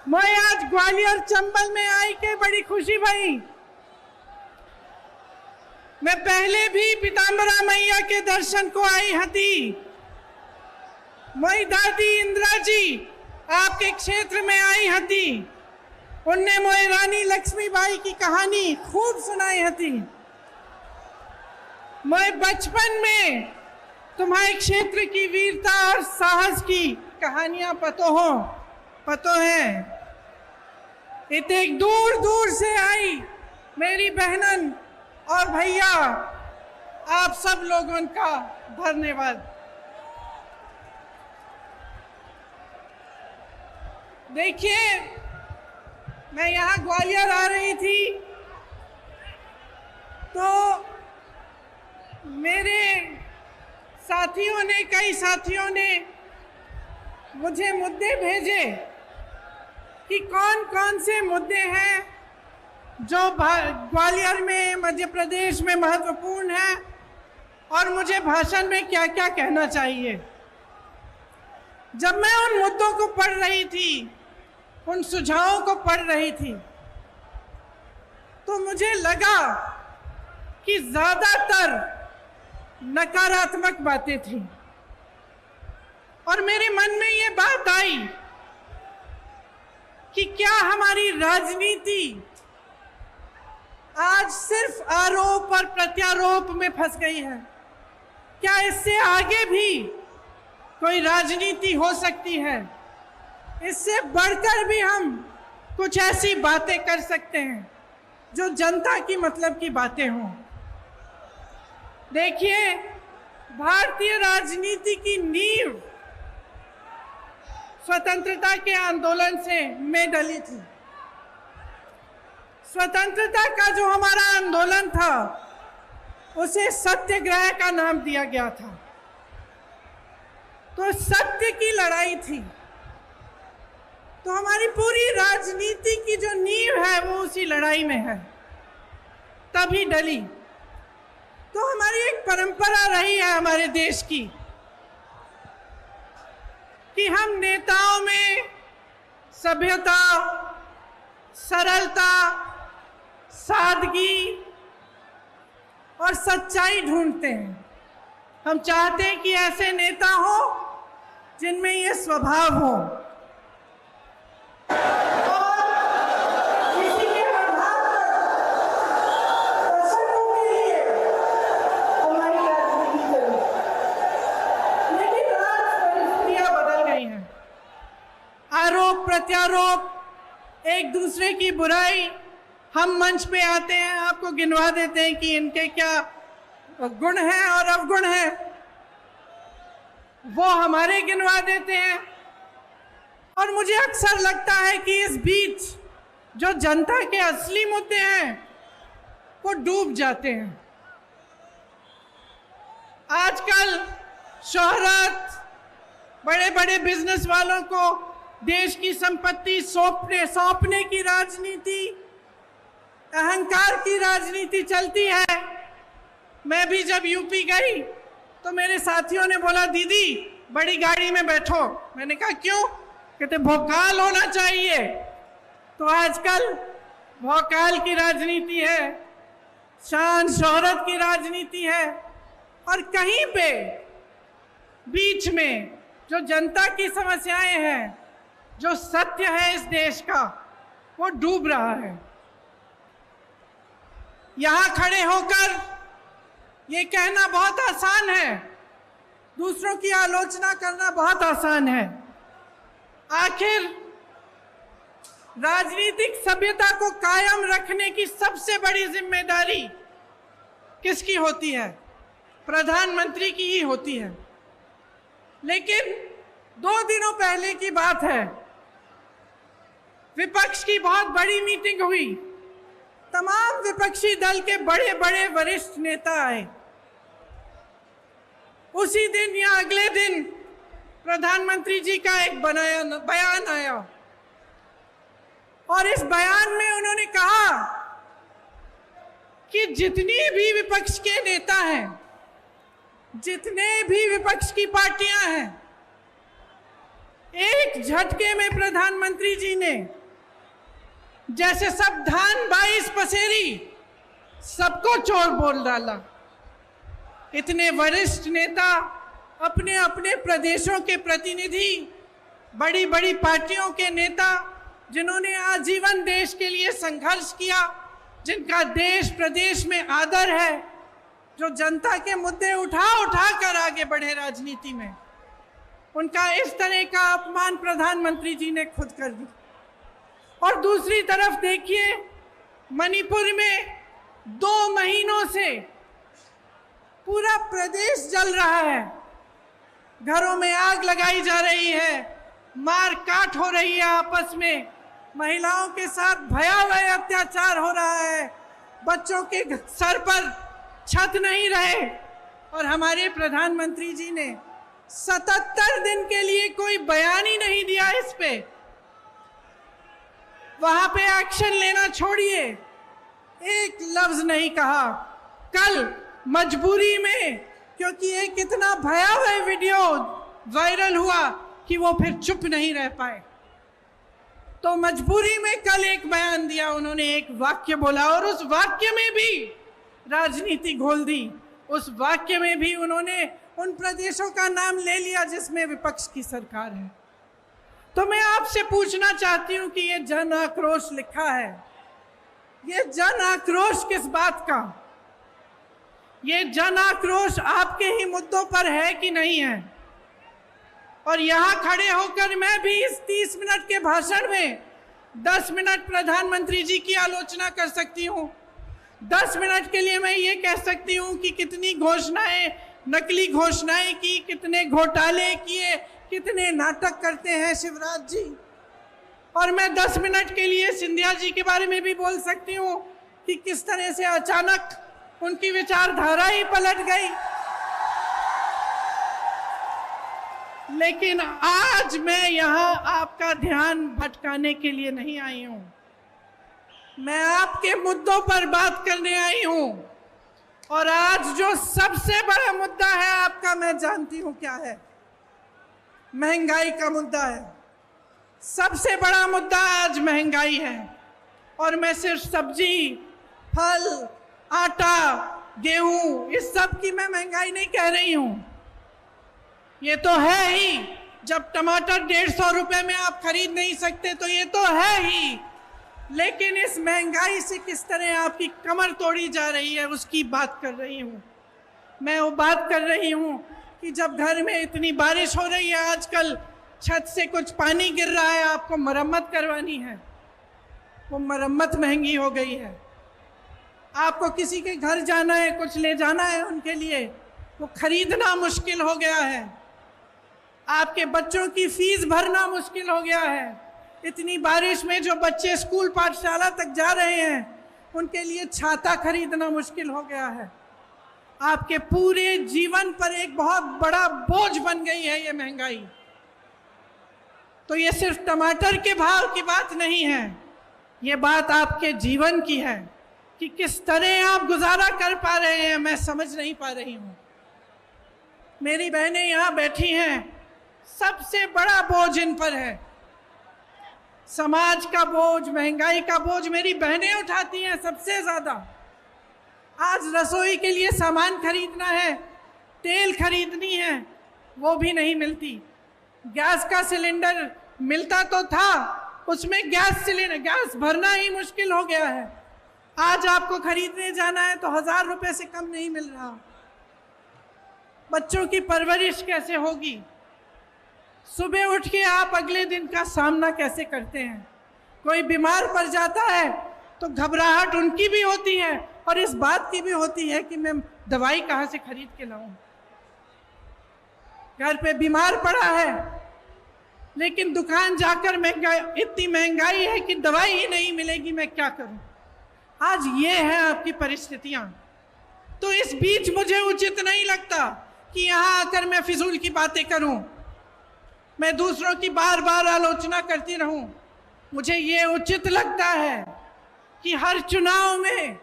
मैं आज ग्वालियर चंबल में आई के बड़ी खुशी भई। मैं पहले भी पीताम्बरा मैया के दर्शन को आई हती। मैं दादी इंदिरा जी आपके क्षेत्र में आई हती। उनने मोए रानी लक्ष्मीबाई की कहानी खूब सुनाई हती। मैं बचपन में तुम्हारे क्षेत्र की वीरता और साहस की कहानियां पतो हैं। इतने दूर दूर से आई मेरी बहनन और भैया, आप सब लोगों का धन्यवाद। देखिए, मैं यहाँ ग्वालियर आ रही थी तो मेरे कई साथियों ने मुझे मुद्दे भेजे कि कौन कौन से मुद्दे हैं जो ग्वालियर में, मध्य प्रदेश में महत्वपूर्ण है और मुझे भाषण में क्या क्या कहना चाहिए। जब मैं उन मुद्दों को पढ़ रही थी, उन सुझावों को पढ़ रही थी, तो मुझे लगा कि ज़्यादातर नकारात्मक बातें थी और मेरे मन में ये बात आई कि क्या हमारी राजनीति आज सिर्फ आरोप और प्रत्यारोप में फंस गई है? क्या इससे आगे भी कोई राजनीति हो सकती है? इससे बढ़कर भी हम कुछ ऐसी बातें कर सकते हैं जो जनता की मतलब की बातें हों। देखिए, भारतीय राजनीति की नींव स्वतंत्रता के आंदोलन से में डली थी। स्वतंत्रता का जो हमारा आंदोलन था उसे सत्याग्रह का नाम दिया गया था। तो सत्य की लड़ाई थी। तो हमारी पूरी राजनीति की जो नींव है वो उसी लड़ाई में है, तभी डली। तो हमारी एक परंपरा रही है हमारे देश की कि हम नेताओं में सभ्यता, सरलता, सादगी और सच्चाई ढूंढते हैं। हम चाहते हैं कि ऐसे नेता हो जिनमें ये स्वभाव हो। आरोप प्रत्यारोप, एक दूसरे की बुराई, हम मंच पे आते हैं, आपको गिनवा देते हैं कि इनके क्या गुण हैं और अवगुण हैं, वो हमारे गिनवा देते हैं। और मुझे अक्सर लगता है कि इस बीच जो जनता के असली मुद्दे हैं वो डूब जाते हैं। आजकल शोहरत, बड़े बड़े बिजनेस वालों को देश की संपत्ति सौंपने की राजनीति, अहंकार की राजनीति चलती है। मैं भी जब यूपी गई तो मेरे साथियों ने बोला, दीदी बड़ी गाड़ी में बैठो। मैंने कहा क्यों? कहते भौकाल होना चाहिए। तो आजकल भौकाल की राजनीति है, शान शोहरत की राजनीति है, और कहीं पे बीच में जो जनता की समस्याएं हैं, जो सत्य है इस देश का, वो डूब रहा है। यहाँ खड़े होकर ये कहना बहुत आसान है, दूसरों की आलोचना करना बहुत आसान है। आखिर राजनीतिक सभ्यता को कायम रखने की सबसे बड़ी जिम्मेदारी किसकी होती है? प्रधानमंत्री की ही होती है। लेकिन 2 दिनों पहले की बात है, विपक्ष की बहुत बड़ी मीटिंग हुई। तमाम विपक्षी दल के बड़े बड़े वरिष्ठ नेता आए। उसी दिन या अगले दिन प्रधानमंत्री जी का एक बयान आया और इस बयान में उन्होंने कहा कि जितनी भी विपक्ष के नेता हैं, जितने भी विपक्ष की पार्टियां हैं, एक झटके में प्रधानमंत्री जी ने जैसे सब धान 22 पसेरी सबको चोर बोल डाला। इतने वरिष्ठ नेता, अपने अपने प्रदेशों के प्रतिनिधि, बड़ी बड़ी पार्टियों के नेता, जिन्होंने आजीवन देश के लिए संघर्ष किया, जिनका देश प्रदेश में आदर है, जो जनता के मुद्दे उठा उठा कर आगे बढ़े राजनीति में, उनका इस तरह का अपमान प्रधानमंत्री जी ने खुद कर दी। और दूसरी तरफ देखिए, मणिपुर में 2 महीनों से पूरा प्रदेश जल रहा है, घरों में आग लगाई जा रही है, मार काट हो रही है आपस में, महिलाओं के साथ भयावह अत्याचार हो रहा है, बच्चों के सर पर छत नहीं रहे, और हमारे प्रधानमंत्री जी ने 77 दिन के लिए कोई बयान ही नहीं दिया इस पे। वहां पे एक्शन लेना छोड़िए, एक लफ्ज नहीं कहा। कल मजबूरी में, क्योंकि एक इतना भयावह वीडियो वायरल हुआ कि वो फिर चुप नहीं रह पाए, तो मजबूरी में कल एक बयान दिया उन्होंने, एक वाक्य बोला, और उस वाक्य में भी राजनीति घोल दी। उस वाक्य में भी उन्होंने उन प्रदेशों का नाम ले लिया जिसमें विपक्ष की सरकार है। तो मैं आपसे पूछना चाहती हूं कि ये जन आक्रोश लिखा है, ये जन आक्रोश किस बात का? ये जन आक्रोश आपके ही मुद्दों पर है कि नहीं है? और यहां खड़े होकर मैं भी इस 30 मिनट के भाषण में 10 मिनट प्रधानमंत्री जी की आलोचना कर सकती हूं। 10 मिनट के लिए मैं ये कह सकती हूं कि कितनी घोषणाएं, नकली घोषणाएं की, कितने घोटाले किए, कितने नाटक करते हैं शिवराज जी। और मैं 10 मिनट के लिए सिंधिया जी के बारे में भी बोल सकती हूं कि किस तरह से अचानक उनकी विचारधारा ही पलट गई। लेकिन आज मैं यहां आपका ध्यान भटकाने के लिए नहीं आई हूं, मैं आपके मुद्दों पर बात करने आई हूं। और आज जो सबसे बड़ा मुद्दा है आपका, मैं जानती हूं क्या है, महंगाई का मुद्दा है। सबसे बड़ा मुद्दा आज महंगाई है। और मैं सिर्फ सब्जी, फल, आटा, गेहूं, इस सब की मैं महंगाई नहीं कह रही हूं। ये तो है ही, जब टमाटर 150 रुपए में आप खरीद नहीं सकते तो ये तो है ही। लेकिन इस महंगाई से किस तरह आपकी कमर तोड़ी जा रही है, उसकी बात कर रही हूँ। मैं वो बात कर रही हूँ कि जब घर में इतनी बारिश हो रही है, आजकल छत से कुछ पानी गिर रहा है, आपको मरम्मत करवानी है, वो मरम्मत महंगी हो गई है। आपको किसी के घर जाना है, कुछ ले जाना है उनके लिए, वो खरीदना मुश्किल हो गया है। आपके बच्चों की फीस भरना मुश्किल हो गया है। इतनी बारिश में जो बच्चे स्कूल पाठशाला तक जा रहे हैं, उनके लिए छाता खरीदना मुश्किल हो गया है। आपके पूरे जीवन पर एक बहुत बड़ा बोझ बन गई है ये महंगाई। तो ये सिर्फ टमाटर के भाव की बात नहीं है, ये बात आपके जीवन की है कि किस तरह आप गुजारा कर पा रहे हैं, मैं समझ नहीं पा रही हूँ। मेरी बहनें यहाँ बैठी हैं, सबसे बड़ा बोझ इन पर है। समाज का बोझ, महंगाई का बोझ मेरी बहनें उठाती हैं सबसे ज्यादा। आज रसोई के लिए सामान खरीदना है, तेल खरीदनी है, वो भी नहीं मिलती। गैस का सिलेंडर मिलता तो था, उसमें गैस भरना ही मुश्किल हो गया है। आज आपको खरीदने जाना है तो 1000 रुपए से कम नहीं मिल रहा। बच्चों की परवरिश कैसे होगी? सुबह उठ के आप अगले दिन का सामना कैसे करते हैं? कोई बीमार पड़ जाता है तो घबराहट उनकी भी होती है और इस बात की भी होती है कि मैं दवाई कहाँ से खरीद के लाऊं। घर पे बीमार पड़ा है, लेकिन दुकान जाकर इतनी महंगाई है कि दवाई ही नहीं मिलेगी, मैं क्या करूं? आज ये है आपकी परिस्थितियां। तो इस बीच मुझे उचित नहीं लगता कि यहां आकर मैं फिजूल की बातें करूं, मैं दूसरों की बार बार आलोचना करती रहूं। मुझे ये उचित लगता है कि हर चुनाव में,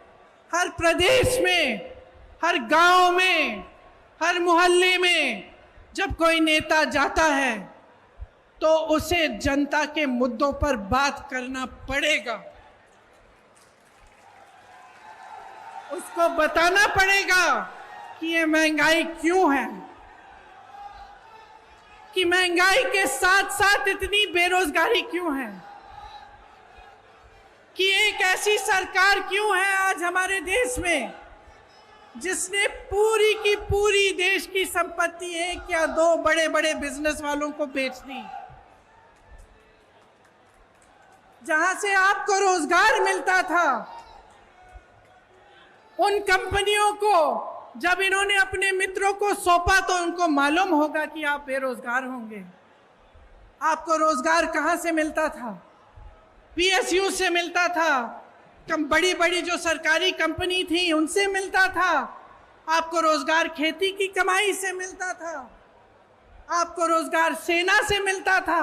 हर प्रदेश में, हर गांव में, हर मोहल्ले में जब कोई नेता जाता है तो उसे जनता के मुद्दों पर बात करना पड़ेगा। उसको बताना पड़ेगा कि ये महंगाई क्यों है, कि महंगाई के साथ साथ इतनी बेरोजगारी क्यों है, कि एक ऐसी सरकार क्यों है आज हमारे देश में जिसने पूरी की पूरी देश की संपत्ति एक या दो बड़े बड़े बिजनेस वालों को बेच दी। जहां से आपको रोजगार मिलता था, उन कंपनियों को जब इन्होंने अपने मित्रों को सौंपा तो उनको मालूम होगा कि आप बेरोजगार होंगे। आपको रोजगार कहां से मिलता था? पीएसयू से मिलता था, बड़ी बड़ी जो सरकारी कंपनी थी उनसे मिलता था। आपको रोजगार खेती की कमाई से मिलता था, आपको रोजगार सेना से मिलता था,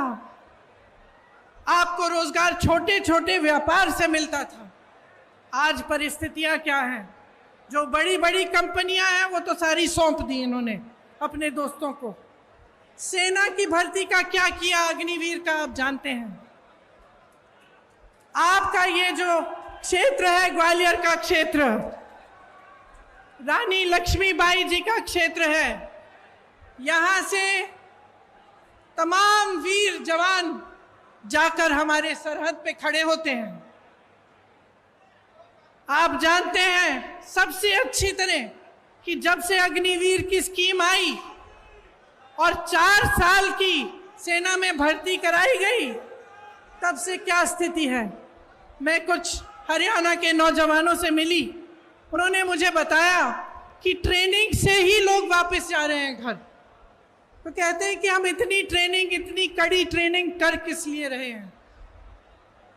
आपको रोजगार छोटे छोटे व्यापार से मिलता था। आज परिस्थितियां क्या हैं? जो बड़ी बड़ी कंपनियां हैं वो तो सारी सौंप दी इन्होंने अपने दोस्तों को। सेना की भर्ती का क्या किया अग्निवीर का आप जानते हैं। आपका ये जो क्षेत्र है, ग्वालियर का क्षेत्र, रानी लक्ष्मीबाई जी का क्षेत्र है, यहां से तमाम वीर जवान जाकर हमारे सरहद पे खड़े होते हैं। आप जानते हैं सबसे अच्छी तरह कि जब से अग्निवीर की स्कीम आई और 4 साल की सेना में भर्ती कराई गई, तब से क्या स्थिति है। मैं कुछ हरियाणा के नौजवानों से मिली, उन्होंने मुझे बताया कि ट्रेनिंग से ही लोग वापस जा रहे हैं घर। तो कहते हैं कि हम इतनी ट्रेनिंग, इतनी कड़ी ट्रेनिंग कर किस लिए रहे हैं।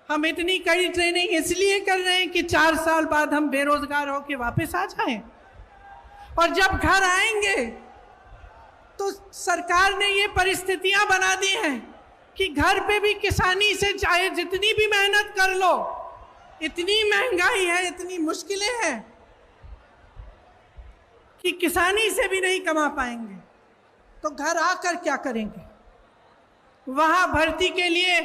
हम इतनी कड़ी ट्रेनिंग इसलिए कर रहे हैं कि 4 साल बाद हम बेरोजगार होकर वापस आ जाएं, और जब घर आएंगे तो सरकार ने ये परिस्थितियां बना दी हैं कि घर पे भी किसानी से चाहे जितनी भी मेहनत कर लो, इतनी महंगाई है, इतनी मुश्किलें हैं कि किसानी से भी नहीं कमा पाएंगे। तो घर आकर क्या करेंगे? वहां भर्ती के लिए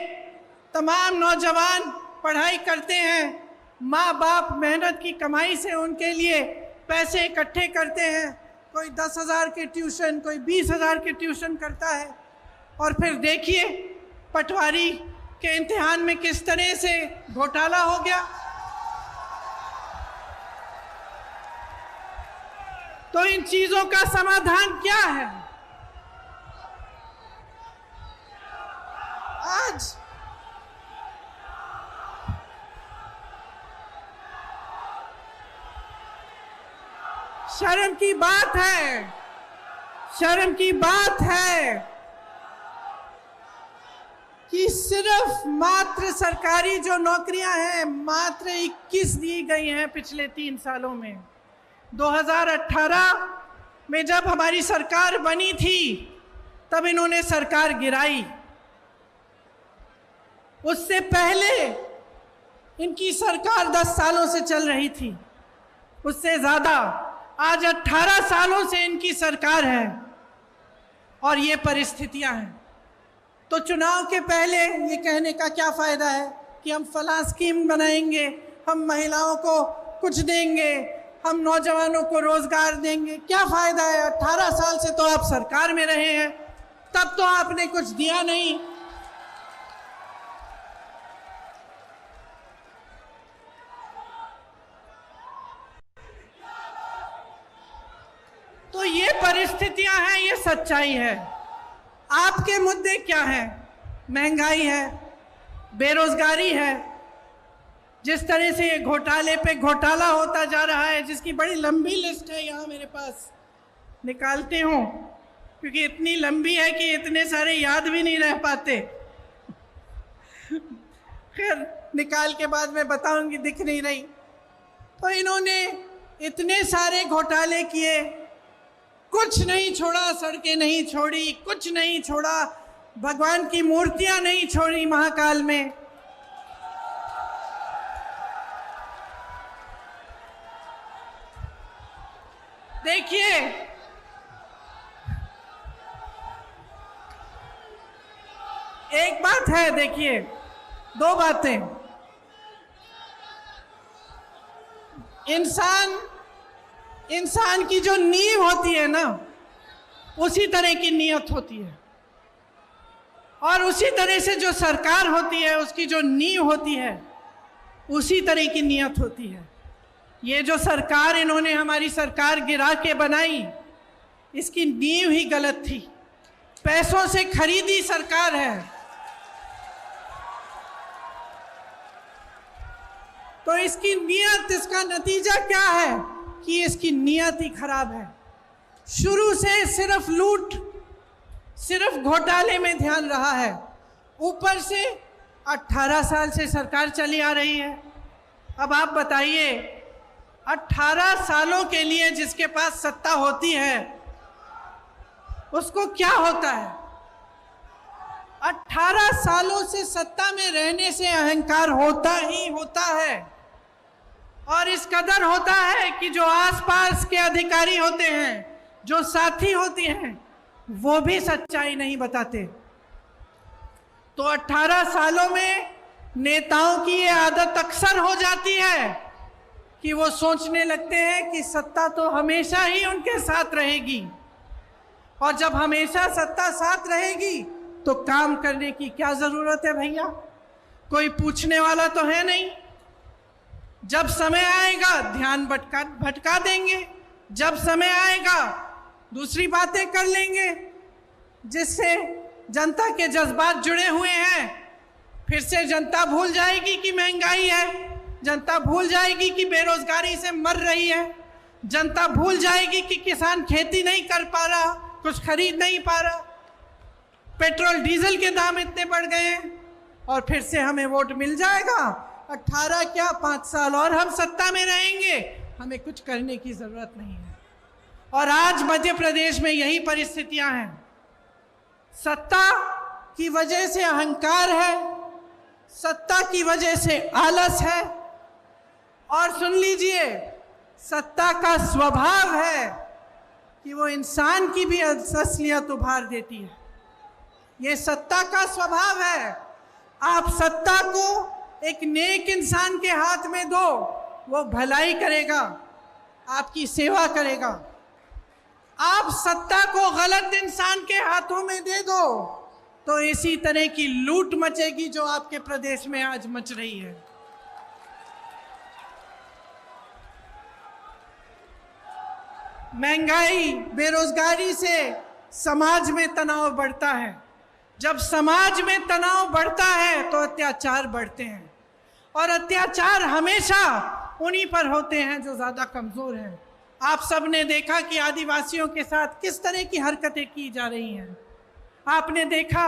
तमाम नौजवान पढ़ाई करते हैं, माँ बाप मेहनत की कमाई से उनके लिए पैसे इकट्ठे करते हैं। कोई 10,000 के ट्यूशन, कोई 20,000 के ट्यूशन करता है, और फिर देखिए पटवारी के इम्तिहान में किस तरह से घोटाला हो गया। तो इन चीजों का समाधान क्या है? आज शर्म की बात है, शर्म की बात है कि सिर्फ मात्र सरकारी जो नौकरियां हैं मात्र 21 दी गई हैं पिछले 3 सालों में। 2018 में जब हमारी सरकार बनी थी तब इन्होंने सरकार गिराई। उससे पहले इनकी सरकार 10 सालों से चल रही थी, उससे ज्यादा। आज 18 सालों से इनकी सरकार है और ये परिस्थितियां हैं। तो चुनाव के पहले ये कहने का क्या फायदा है कि हम फलां स्कीम बनाएंगे, हम महिलाओं को कुछ देंगे, हम नौजवानों को रोजगार देंगे। क्या फायदा है? 18 साल से तो आप सरकार में रहे हैं, तब तो आपने कुछ दिया नहीं। तो ये परिस्थितियां हैं, ये सच्चाई है। आपके मुद्दे क्या हैं? महंगाई है, बेरोजगारी है। जिस तरह से ये घोटाले पे घोटाला होता जा रहा है, जिसकी बड़ी लंबी लिस्ट है, यहाँ मेरे पास निकालती हूँ क्योंकि इतनी लंबी है कि इतने सारे याद भी नहीं रह पाते। खैर निकाल के बाद मैं बताऊंगी, दिख नहीं रही। तो इन्होंने इतने सारे घोटाले किए, कुछ नहीं छोड़ा, सड़कें नहीं छोड़ी, कुछ नहीं छोड़ा, भगवान की मूर्तियां नहीं छोड़ी महाकाल में। देखिए एक बात है, देखिए, दो बातें। इंसान की जो नींव होती है ना, उसी तरह की नीयत होती है, और उसी तरह से जो सरकार होती है उसकी जो नींव होती है उसी तरह की नीयत होती है। ये जो सरकार इन्होंने हमारी सरकार गिरा के बनाई, इसकी नींव ही गलत थी। पैसों से खरीदी सरकार है, तो इसकी नीयत, इसका नतीजा क्या है कि इसकी नीयत ही खराब है। शुरू से सिर्फ लूट, सिर्फ घोटाले में ध्यान रहा है। ऊपर से 18 साल से सरकार चली आ रही है। अब आप बताइए, 18 सालों के लिए जिसके पास सत्ता होती है उसको क्या होता है? 18 सालों से सत्ता में रहने से अहंकार होता ही होता है, और इस कदर होता है कि जो आसपास के अधिकारी होते हैं, जो साथी होते हैं, वो भी सच्चाई नहीं बताते। तो 18 सालों में नेताओं की ये आदत अक्सर हो जाती है कि वो सोचने लगते हैं कि सत्ता तो हमेशा ही उनके साथ रहेगी, और जब हमेशा सत्ता साथ रहेगी तो काम करने की क्या जरूरत है भैया? कोई पूछने वाला तो है नहीं। जब समय आएगा ध्यान भटका देंगे, जब समय आएगा दूसरी बातें कर लेंगे, जिससे जनता के जज्बात जुड़े हुए हैं। फिर से जनता भूल जाएगी कि महंगाई है, जनता भूल जाएगी कि बेरोजगारी से मर रही है, जनता भूल जाएगी कि किसान खेती नहीं कर पा रहा, कुछ खरीद नहीं पा रहा, पेट्रोल डीजल के दाम इतने बढ़ गए हैं, और फिर से हमें वोट मिल जाएगा। 18 क्या 5 साल और हम सत्ता में रहेंगे, हमें कुछ करने की जरूरत नहीं है। और आज मध्य प्रदेश में यही परिस्थितियां हैं। सत्ता की वजह से अहंकार है, सत्ता की वजह से आलस है, और सुन लीजिए, सत्ता का स्वभाव है कि वो इंसान की भी असलियत उभार देती है। ये सत्ता का स्वभाव है। आप सत्ता को एक नेक इंसान के हाथ में दो, वो भलाई करेगा, आपकी सेवा करेगा। आप सत्ता को गलत इंसान के हाथों में दे दो तो इसी तरह की लूट मचेगी जो आपके प्रदेश में आज मच रही है। महंगाई, बेरोजगारी से समाज में तनाव बढ़ता है। जब समाज में तनाव बढ़ता है तो अत्याचार बढ़ते हैं, और अत्याचार हमेशा उन्हीं पर होते हैं जो ज़्यादा कमज़ोर हैं। आप सब ने देखा कि आदिवासियों के साथ किस तरह की हरकतें की जा रही हैं। आपने देखा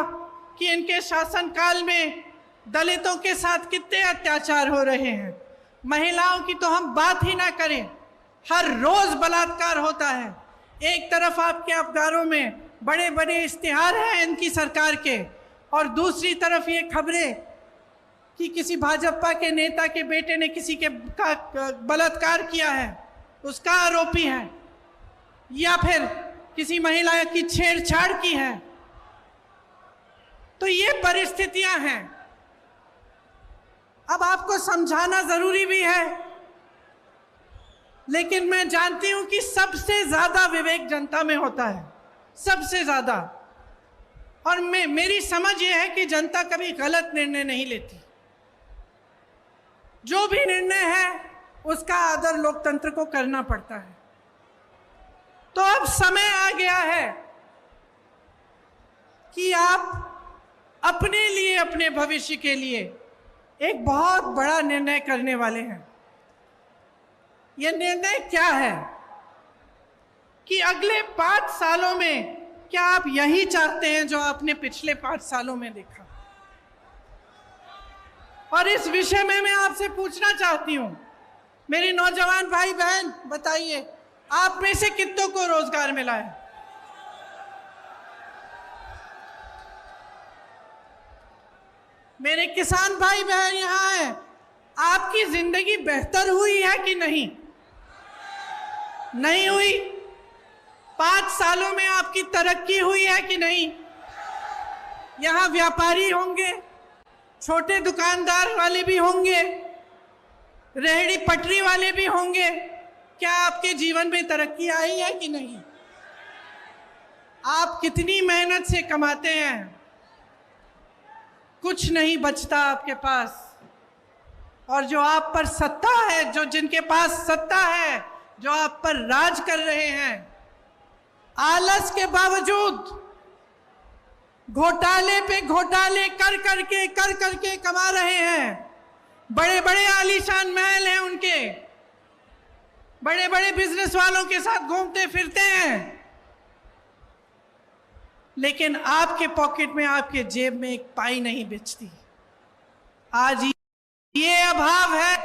कि इनके शासनकाल में दलितों के साथ कितने अत्याचार हो रहे हैं। महिलाओं की तो हम बात ही ना करें, हर रोज़ बलात्कार होता है। एक तरफ आपके अखबारों में बड़े बड़े इश्तिहार हैं इनकी सरकार के, और दूसरी तरफ ये खबरें कि किसी भाजपा के नेता के बेटे ने किसी के बलात्कार किया है, उसका आरोपी है, या फिर किसी महिला की छेड़छाड़ की है। तो ये परिस्थितियां हैं। अब आपको समझाना जरूरी भी है, लेकिन मैं जानती हूं कि सबसे ज्यादा विवेक जनता में होता है, सबसे ज्यादा। और मेरी समझ ये है कि जनता कभी गलत निर्णय नहीं लेती। जो भी निर्णय है उसका आदर लोकतंत्र को करना पड़ता है। तो अब समय आ गया है कि आप अपने लिए, अपने भविष्य के लिए एक बहुत बड़ा निर्णय करने वाले हैं। यह निर्णय क्या है कि अगले 5 सालों में क्या आप यही चाहते हैं जो आपने पिछले 5 सालों में देखा? और इस विषय में मैं आपसे पूछना चाहती हूं, मेरे नौजवान भाई बहन, बताइए आप में से कितनों को रोजगार मिला है? मेरे किसान भाई बहन यहाँ हैं, आपकी जिंदगी बेहतर हुई है कि नहीं? नहीं हुई? 5 सालों में आपकी तरक्की हुई है कि नहीं? यहाँ व्यापारी होंगे, छोटे दुकानदार वाले भी होंगे, रेहड़ी पटरी वाले भी होंगे। क्या आपके जीवन में तरक्की आई है कि नहीं? आप कितनी मेहनत से कमाते हैं, कुछ नहीं बचता आपके पास। और जो आप पर सत्ता है, जो जिनके पास सत्ता है, जो आप पर राज कर रहे हैं, आलस के बावजूद घोटाले पे घोटाले कर करके कमा रहे हैं। बड़े बड़े आलीशान महल हैं उनके, बड़े बड़े बिजनेस वालों के साथ घूमते फिरते हैं, लेकिन आपके पॉकेट में, आपके जेब में एक पाई नहीं बिचती। आज ये अभाव है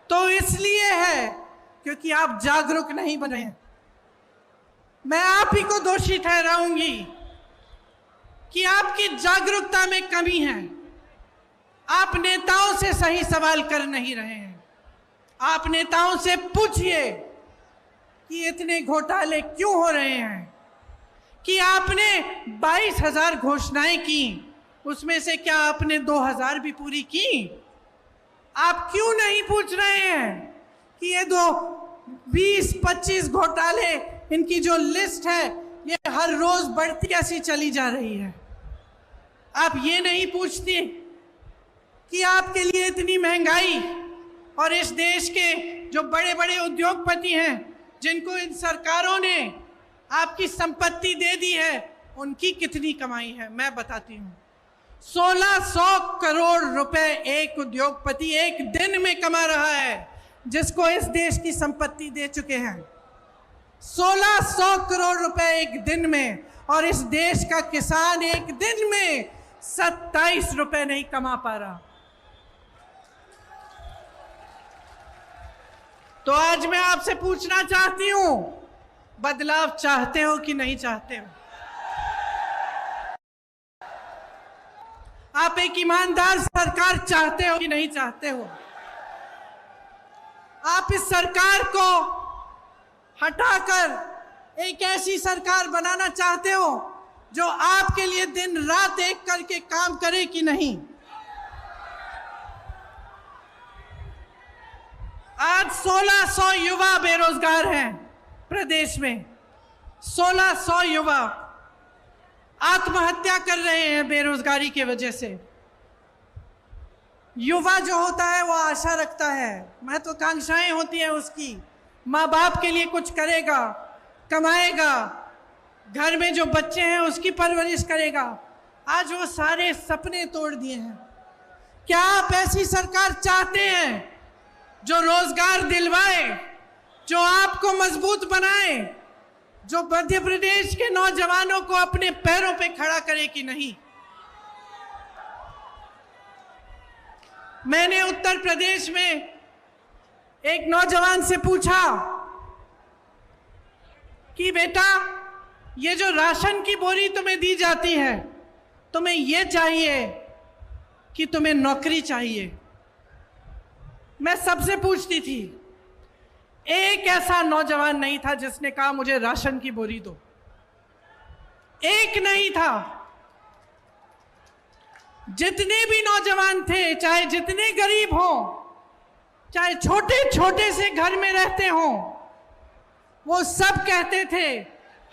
तो इसलिए है क्योंकि आप जागरूक नहीं बने। मैं आप ही को दोषी ठहराऊंगी कि आपकी जागरूकता में कमी है। आप नेताओं से सही सवाल कर नहीं रहे हैं। आप नेताओं से पूछिए कि इतने घोटाले क्यों हो रहे हैं, कि आपने 22,000 घोषणाएं की, उसमें से क्या आपने 2,000 भी पूरी की? आप क्यों नहीं पूछ रहे हैं कि ये 20-25 घोटाले, इनकी जो लिस्ट है ये हर रोज बढ़ती कैसी चली जा रही है? आप ये नहीं पूछते कि आपके लिए इतनी महंगाई और इस देश के जो बड़े बड़े उद्योगपति हैं, जिनको इन सरकारों ने आपकी संपत्ति दे दी है, उनकी कितनी कमाई है? मैं बताती हूँ। 1600 करोड़ रुपए एक उद्योगपति एक दिन में कमा रहा है, जिसको इस देश की संपत्ति दे चुके हैं। 1600 करोड़ रुपए एक दिन में। और इस देश का किसान एक दिन में 27 रुपए नहीं कमा पा रहा। तो आज मैं आपसे पूछना चाहती हूं, बदलाव चाहते हो कि नहीं चाहते हो? आप एक ईमानदार सरकार चाहते हो कि नहीं चाहते हो? आप इस सरकार को हटाकर एक ऐसी सरकार बनाना चाहते हो जो आपके लिए दिन रात एक करके काम करे कि नहीं? आज 1600 युवा बेरोजगार हैं प्रदेश में। 1600 युवा आत्महत्या कर रहे हैं बेरोजगारी की वजह से। युवा जो होता है वो आशा रखता है, महत्वाकांक्षाएं होती है उसकी, माँ बाप के लिए कुछ करेगा, कमाएगा, घर में जो बच्चे हैं उसकी परवरिश करेगा। आज वो सारे सपने तोड़ दिए हैं। क्या आप ऐसी सरकार चाहते हैं जो रोजगार दिलवाए, जो आपको मजबूत बनाए, जो मध्य प्रदेश के नौजवानों को अपने पैरों पे खड़ा करे कि नहीं? मैंने उत्तर प्रदेश में एक नौजवान से पूछा कि बेटा, ये जो राशन की बोरी तुम्हें दी जाती है, तुम्हें ये चाहिए कि तुम्हें नौकरी चाहिए? मैं सबसे पूछती थी, एक ऐसा नौजवान नहीं था जिसने कहा मुझे राशन की बोरी दो। एक नहीं था। जितने भी नौजवान थे, चाहे जितने गरीब हों, चाहे छोटे छोटे से घर में रहते हों, वो सब कहते थे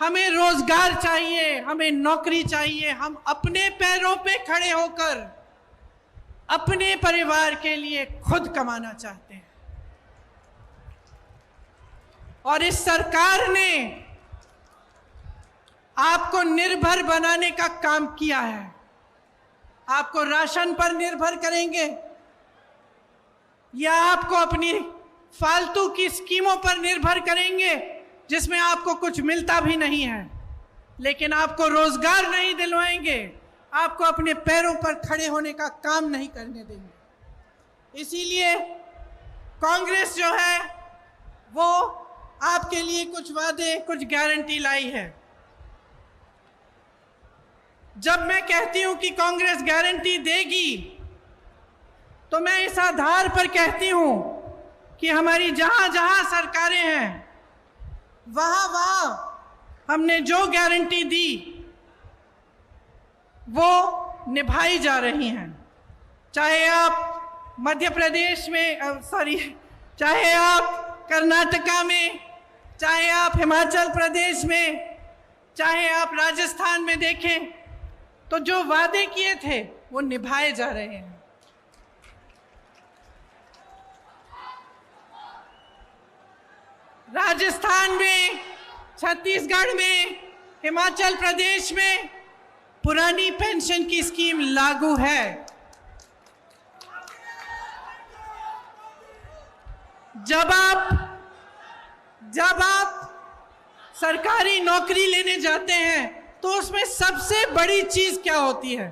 हमें रोजगार चाहिए, हमें नौकरी चाहिए, हम अपने पैरों पे खड़े होकर अपने परिवार के लिए खुद कमाना चाहते हैं। और इस सरकार ने आपको निर्भर बनाने का काम किया है। आपको राशन पर निर्भर करेंगे या आपको अपनी फालतू की स्कीमों पर निर्भर करेंगे जिसमें आपको कुछ मिलता भी नहीं है, लेकिन आपको रोजगार नहीं दिलवाएंगे, आपको अपने पैरों पर खड़े होने का काम नहीं करने देंगे। इसीलिए कांग्रेस जो है वो आपके लिए कुछ वादे, कुछ गारंटी लाई है। जब मैं कहती हूं कि कांग्रेस गारंटी देगी, तो मैं इस आधार पर कहती हूं कि हमारी जहां जहां सरकारें हैं, वहां वहां हमने जो गारंटी दी वो निभाई जा रही हैं। चाहे आप मध्य प्रदेश में चाहे आप कर्नाटका में, चाहे आप हिमाचल प्रदेश में, चाहे आप राजस्थान में देखें, तो जो वादे किए थे वो निभाए जा रहे हैं। राजस्थान में, छत्तीसगढ़ में, हिमाचल प्रदेश में पुरानी पेंशन की स्कीम लागू है। जब आप सरकारी नौकरी लेने जाते हैं तो उसमें सबसे बड़ी चीज क्या होती है?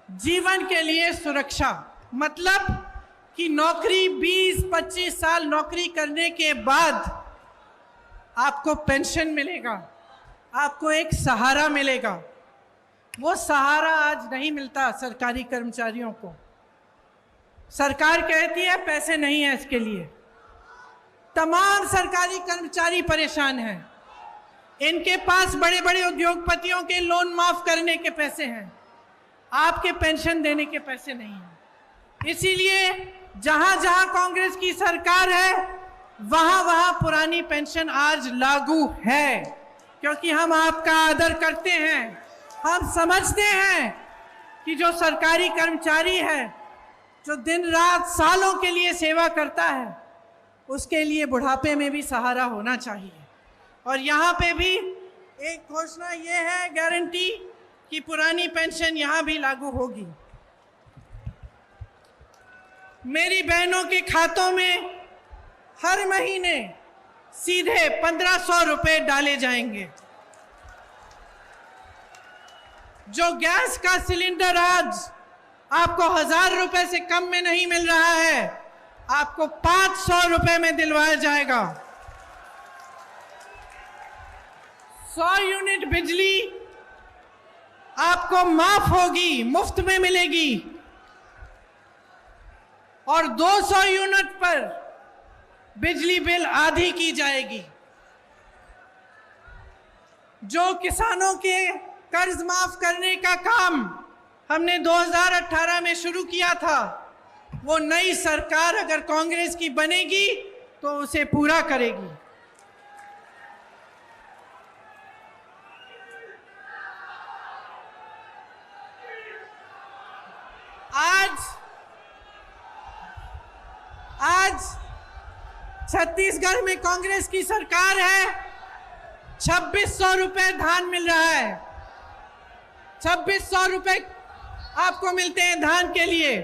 जीवन के लिए सुरक्षा। मतलब कि नौकरी 20-25 साल नौकरी करने के बाद आपको पेंशन मिलेगा, आपको एक सहारा मिलेगा। वो सहारा आज नहीं मिलता सरकारी कर्मचारियों को। सरकार कहती है पैसे नहीं है इसके लिए। तमाम सरकारी कर्मचारी परेशान हैं। इनके पास बड़े बड़े उद्योगपतियों के लोन माफ करने के पैसे हैं, आपके पेंशन देने के पैसे नहीं हैं। इसीलिए जहां जहां कांग्रेस की सरकार है वहां वहां पुरानी पेंशन आज लागू है, क्योंकि हम आपका आदर करते हैं। हम समझते हैं कि जो सरकारी कर्मचारी है, जो दिन रात सालों के लिए सेवा करता है, उसके लिए बुढ़ापे में भी सहारा होना चाहिए। और यहाँ पे भी एक घोषणा ये है, गारंटी, कि पुरानी पेंशन यहाँ भी लागू होगी। मेरी बहनों के खातों में हर महीने सीधे 1500 रुपए डाले जाएंगे। जो गैस का सिलेंडर आज आपको 1000 रुपए से कम में नहीं मिल रहा है, आपको 500 रुपए में दिलवाया जाएगा। 100 यूनिट बिजली आपको माफ होगी, मुफ्त में मिलेगी। और 200 यूनिट पर बिजली बिल आधी की जाएगी। जो किसानों के कर्ज माफ करने का काम हमने 2018 में शुरू किया था, वो नई सरकार अगर कांग्रेस की बनेगी तो उसे पूरा करेगी। आज छत्तीसगढ़ में कांग्रेस की सरकार है, 2600 रुपए धान मिल रहा है। 2600 रुपए आपको मिलते हैं धान के लिए।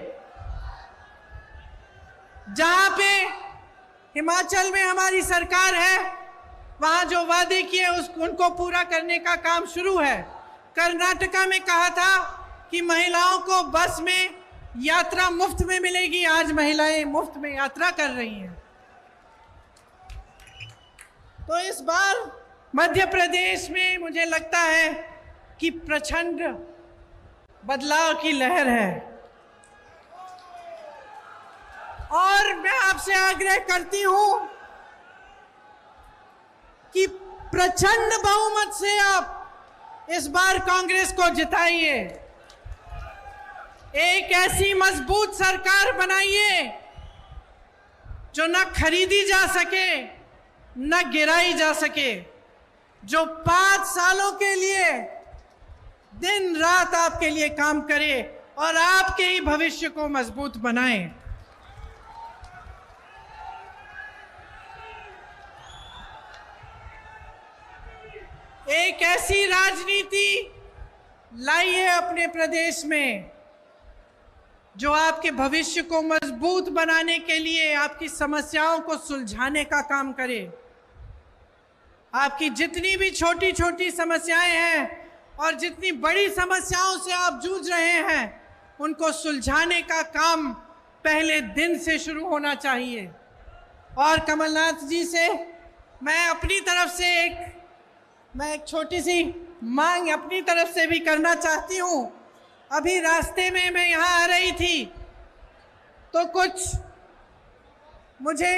जहां पे हिमाचल में हमारी सरकार है, वहां जो वादे किए उनको पूरा करने का काम शुरू है। कर्नाटका में कहा था कि महिलाओं को बस में यात्रा मुफ्त में मिलेगी, आज महिलाएं मुफ्त में यात्रा कर रही हैं। तो इस बार मध्य प्रदेश में मुझे लगता है कि प्रचंड बदलाव की लहर है। और मैं आपसे आग्रह करती हूं कि प्रचंड बहुमत से आप इस बार कांग्रेस को जिताइए। एक ऐसी मजबूत सरकार बनाइए जो न खरीदी जा सके न गिराई जा सके, जो 5 सालों के लिए दिन रात आपके लिए काम करे और आपके ही भविष्य को मजबूत बनाए। एक ऐसी राजनीति लाइए अपने प्रदेश में जो आपके भविष्य को मजबूत बनाने के लिए आपकी समस्याओं को सुलझाने का काम करे। आपकी जितनी भी छोटी छोटी समस्याएं हैं और जितनी बड़ी समस्याओं से आप जूझ रहे हैं, उनको सुलझाने का काम पहले दिन से शुरू होना चाहिए। और कमलनाथ जी से मैं अपनी तरफ से एक छोटी सी मांग अपनी तरफ से भी करना चाहती हूँ। अभी रास्ते में मैं यहाँ आ रही थी तो कुछ मुझे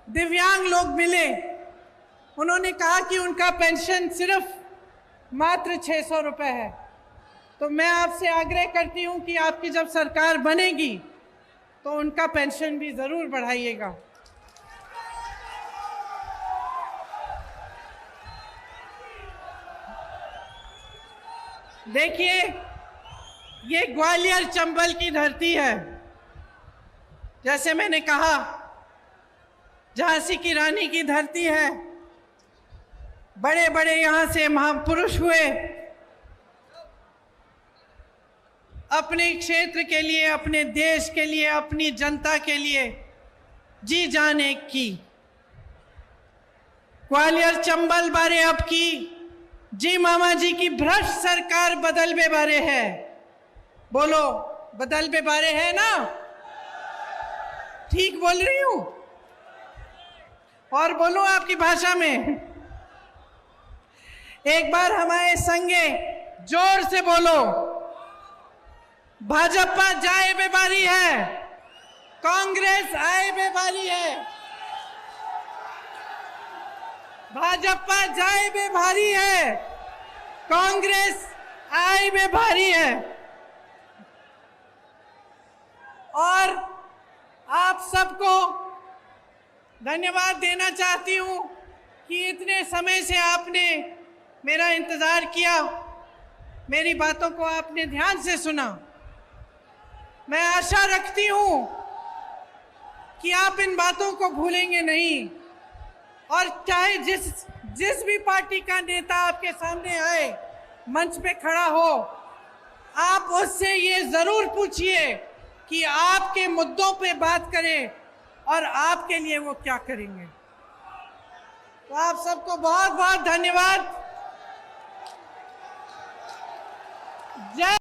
दिव्यांग लोग मिले। उन्होंने कहा कि उनका पेंशन सिर्फ मात्र 600 रुपये है। तो मैं आपसे आग्रह करती हूं कि आपकी जब सरकार बनेगी तो उनका पेंशन भी जरूर बढ़ाइएगा। देखिए, ये ग्वालियर चंबल की धरती है। जैसे मैंने कहा, झांसी की रानी की धरती है। बड़े बड़े यहां से महापुरुष हुए, अपने क्षेत्र के लिए, अपने देश के लिए, अपनी जनता के लिए जी जान एक की। ग्वालियर चंबल बारे अब की जी मामा जी की भ्रष्ट सरकार बदलबे बारे है। बोलो, बदलबे बारे है ना? ठीक बोल रही हूं? और बोलो आपकी भाषा में, एक बार हमारे संगे जोर से बोलो, भाजपा जाए बेबारी है, कांग्रेस आए बेबारी है। भाजपा जाए बेभारी है, कांग्रेस आए बेभारी है। और आप सबको धन्यवाद देना चाहती हूं कि इतने समय से आपने मेरा इंतजार किया, मेरी बातों को आपने ध्यान से सुना। मैं आशा रखती हूं कि आप इन बातों को भूलेंगे नहीं, और चाहे जिस भी पार्टी का नेता आपके सामने आए, मंच पे खड़ा हो, आप उससे ये जरूर पूछिए कि आपके मुद्दों पे बात करें और आपके लिए वो क्या करेंगे। तो आप सबको बहुत बहुत धन्यवाद। जय